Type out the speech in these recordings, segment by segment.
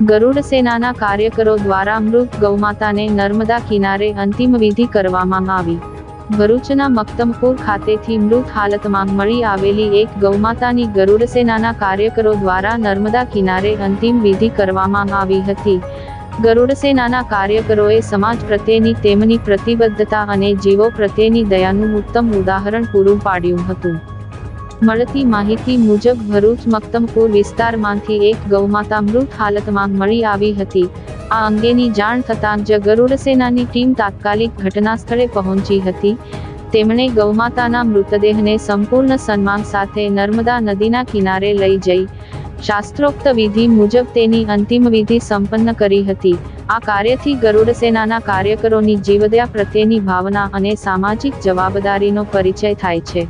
ગરુડ સેનાના કાર્યકરો દ્વારા મૃત ગૌમાતાને નર્મદા કિનારે અંતિમ વિધિ કરવામાં આવી। ભરૂચના મક્તમપુર ખાતેથી મૃત હાલતમાં મળી આવેલી એક ગૌમાતાની ગરુડ સેનાના કાર્યકરો દ્વારા નર્મદા કિનારે અંતિમ વિધિ કરવામાં આવી હતી। ગરુડ સેનાના કાર્યકરોએ સમાજ પ્રત્યેની તેમની પ્રતિબદ્ધતા અને જીવો પ્રત્યેની દયાનું ઉત્તમ ઉદાહરણ પૂરું પાડ્યું હતું। મળતી માહિતી મુજબ ભરૂચ મક્તમપુર વિસ્તારમાંથી એક ગૌમાતા મૃત હાલતમાં મળી આવી હતી। આ અંગેની જાણ થતાં જ ગરુડ સેનાની ટીમ તાત્કાલિક ઘટના સ્થળે પહોંચી હતી। તેમણે ગૌમાતાના મૃતદેહને સંપૂર્ણ સન્માન સાથે નર્મદા નદીના કિનારે લઈ જઈ શાસ્ત્રોક્ત વિધિ મુજબ તેની અંતિમ વિધિ સંપન્ન કરી હતી। આ કાર્યથી ગરુડ સેનાના કાર્યકરોની જીવદયા પ્રત્યેની ભાવના અને સામાજિક જવાબદારીનો પરિચય થાય છે।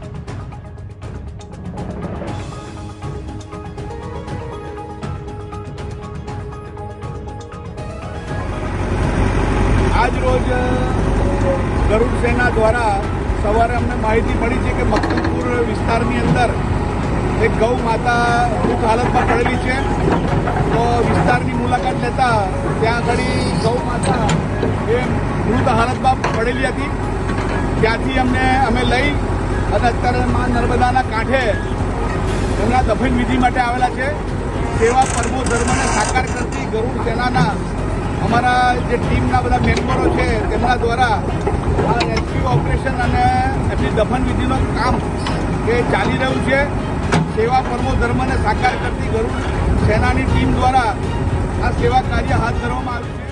આજ રોજ ગરુડ સેના દ્વારા સવારે અમને માહિતી મળી છે કે મક્તમપુર વિસ્તારની અંદર એક ગૌ માતા મૃત હાલતમાં પડેલી છે। તો વિસ્તારની મુલાકાત લેતા ત્યાં આગળ ગૌ માતા એ મૃત હાલતમાં પડેલી હતી। ત્યાંથી અમે લઈ અને અત્યારે મા નર્મદાના કાંઠે એમના દફન વિધિ માટે આવેલા છે। સેવા પરમો ધર્મને સાકાર કરતી ગરુડ સેનાના અમારા જે ટીમના બધા મેમ્બરો છે તેમના દ્વારા આ રેસ્ક્યુ ઓપરેશન અને એમની દફન વિધિનું કામ એ ચાલી રહ્યું છે। સેવા પરમો ધર્મને સાકાર કરતી ગરુડ સેનાની ટીમ દ્વારા આ સેવા કાર્ય હાથ ધરવામાં આવ્યું છે।